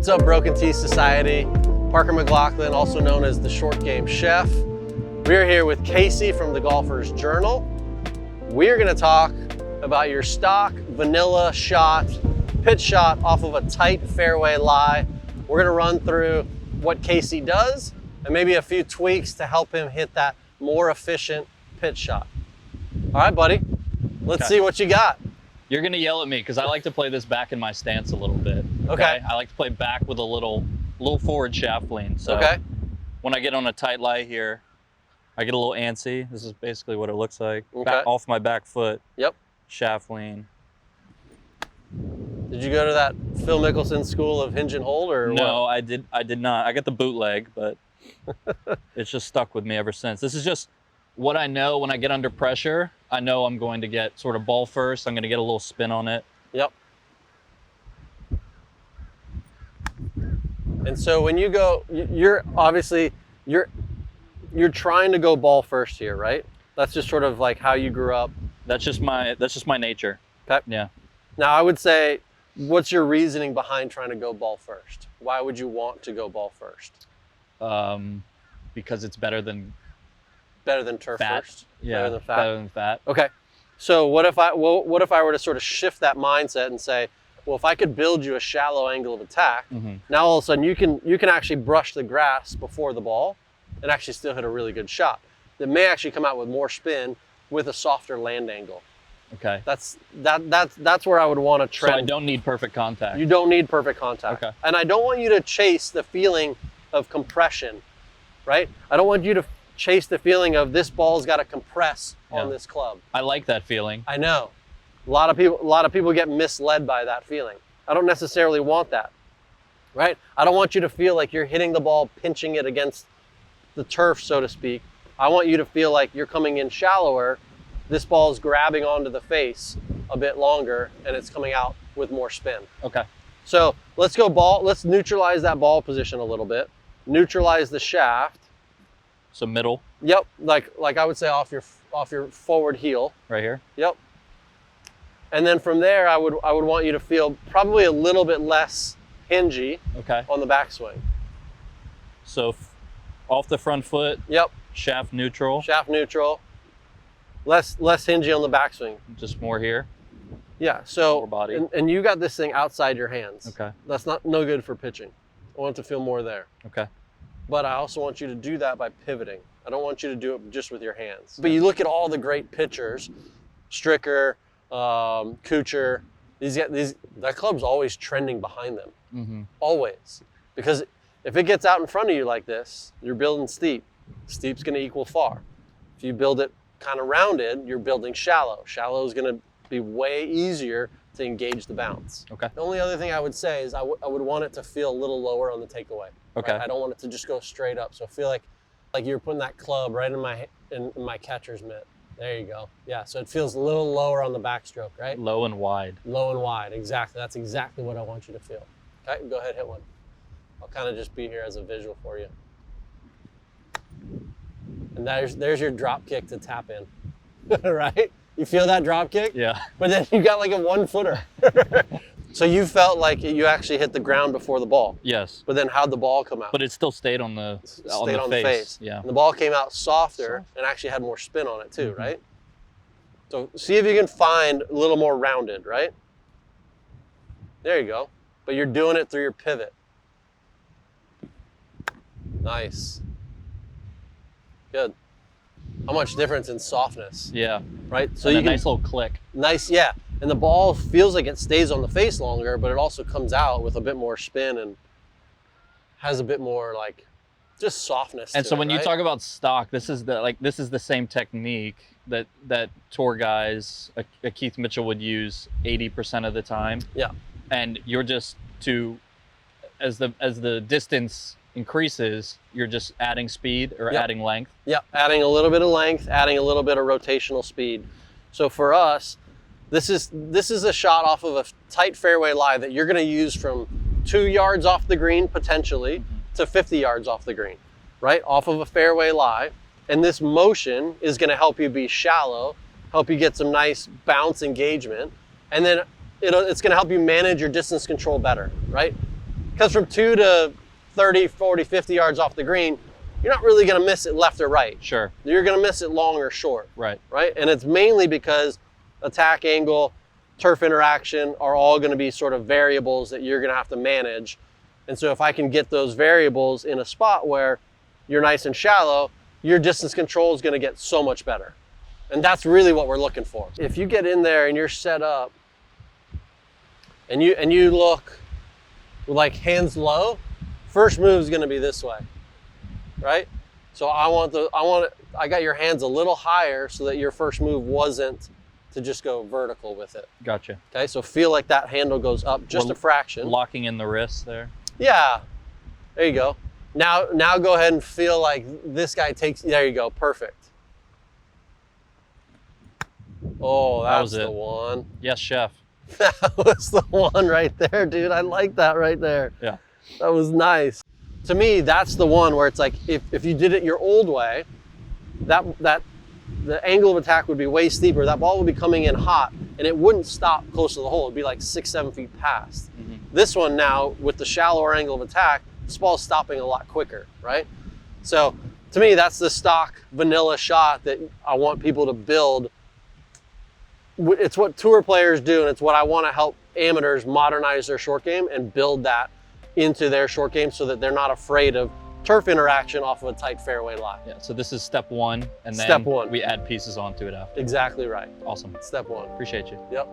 What's up, Broken Tee Society? Parker McLachlin, also known as the Short Game Chef. We're here with Casey from the Golfer's Journal. We're gonna talk about your stock vanilla shot, pitch shot off of a tight fairway lie. We're gonna run through what Casey does and maybe a few tweaks to help him hit that more efficient pitch shot. All right, buddy, let's see what you got. You're gonna yell at me because I like to play this back in my stance a little bit. Okay. I like to play back with a little forward shaft lean. So when I get on a tight lie here, I get a little antsy. This is basically what it looks like. Back off my back foot. Yep. Shaft lean. Did you go to that Phil Mickelson school of hinge and hold, or no? what? I did not. I got the bootleg, but it's just stuck with me ever since. This is just what I know when I get under pressure. I know I'm going to get sort of ball first. I'm going to get a little spin on it. Yep. And so when you go, you're obviously, you're trying to go ball first here, right? That's just sort of like how you grew up. That's just my nature. Okay. Yeah. Now I would say, what's your reasoning behind trying to go ball first? Why would you want to go ball first? Because it's better than turf fat. First. Yeah. Better than fat. Better than fat. Okay. So what if I were to sort of shift that mindset and say, well, if I could build you a shallow angle of attack, now all of a sudden you can actually brush the grass before the ball and actually still hit a really good shot that may actually come out with more spin with a softer land angle. Okay. That's where I would want to trend. So I don't need perfect contact. You don't need perfect contact. Okay. And I don't want you to chase the feeling of compression, right? I don't want you to chase the feeling of this ball's got to compress on this club. I like that feeling. I know. A lot of people get misled by that feeling. I don't necessarily want that, right? I don't want you to feel like you're hitting the ball, pinching it against the turf, so to speak. I want you to feel like you're coming in shallower. This ball is grabbing onto the face a bit longer and it's coming out with more spin. Okay. So let's go ball. Let's neutralize that ball position a little bit. Neutralize the shaft. So middle. Yep. Like I would say off your forward heel. Right here. Yep. And then from there, I would want you to feel probably a little bit less hingy on the backswing. So off the front foot. Yep. Shaft neutral. Shaft neutral. Less hingy on the backswing. Just more here. Yeah. So more body. And you got this thing outside your hands. Okay. That's no good for pitching. I want it to feel more there. Okay. But I also want you to do that by pivoting. I don't want you to do it just with your hands. But you look at all the great pitchers, Stricker, Kuchar, that club's always trending behind them, always. Because if it gets out in front of you like this, you're building steep. Steep's gonna equal far. If you build it kind of rounded, you're building shallow. Shallow is gonna be way easier to engage the bounce. Okay. The only other thing I would say is I would want it to feel a little lower on the takeaway. Okay. Right? I don't want it to just go straight up. So I feel like you're putting that club right in my catcher's mitt. There you go. Yeah, so it feels a little lower on the backstroke, right? Low and wide. Low and wide, exactly. That's exactly what I want you to feel. Okay, go ahead, hit one. I'll kind of just be here as a visual for you. And there's your drop kick to tap in, right? You feel that drop kick? Yeah. But then you got like a 1-footer. So you felt like you actually hit the ground before the ball. Yes. But then how'd the ball come out? But it still stayed on the face. Yeah. And the ball came out softer and actually had more spin on it too, right? So see if you can find a little more rounded, right? There you go. But you're doing it through your pivot. Nice. Good. How much difference in softness? Yeah. Right? So you get a nice little click. Nice, yeah. And the ball feels like it stays on the face longer, but it also comes out with a bit more spin and has a bit more like just softness. And so when you right? talk about stock, this is the same technique that tour guys, a Keith Mitchell would use 80% of the time. Yeah. And you're just as the distance increases, you're just adding speed or adding length. Yeah, adding a little bit of length, adding a little bit of rotational speed. So for us, this is a shot off of a tight fairway lie that you're going to use from 2 yards off the green potentially to 50 yards off the green, right? Off of a fairway lie. And this motion is going to help you be shallow, help you get some nice bounce engagement, and then it's going to help you manage your distance control better, right? Because from 2 to 30, 40, 50 yards off the green, you're not really going to miss it left or right. Sure. You're going to miss it long or short. Right. Right? And it's mainly because attack angle, turf interaction are all going to be sort of variables that you're going to have to manage. And so if I can get those variables in a spot where you're nice and shallow, your distance control is going to get so much better. And that's really what we're looking for. If you get in there and you're set up and you look like hands low, first move is going to be this way, right? So I got your hands a little higher so that your first move wasn't to just go vertical with it. Gotcha. Okay, so feel like that handle goes up just a fraction. Locking in the wrist there. Yeah, there you go. Now go ahead and feel like this guy takes, there you go, perfect. Oh, that was the one. Yes, chef. That was the one right there, dude. I like that right there. Yeah. That was nice. To me, that's the one where it's like, if you did it your old way, the angle of attack would be way steeper. That ball would be coming in hot and it wouldn't stop close to the hole. It'd be like 6, 7 feet past. Mm-hmm. This one now, with the shallower angle of attack, this ball's stopping a lot quicker, right? So to me, that's the stock vanilla shot that I want people to build. It's what tour players do, and it's what I want to help amateurs modernize their short game and build that into their short game so that they're not afraid of turf interaction off of a tight fairway lie. Yeah, so this is step one, and then step one. We add pieces onto it after. Exactly right. Awesome. Step one. Appreciate you. Yep.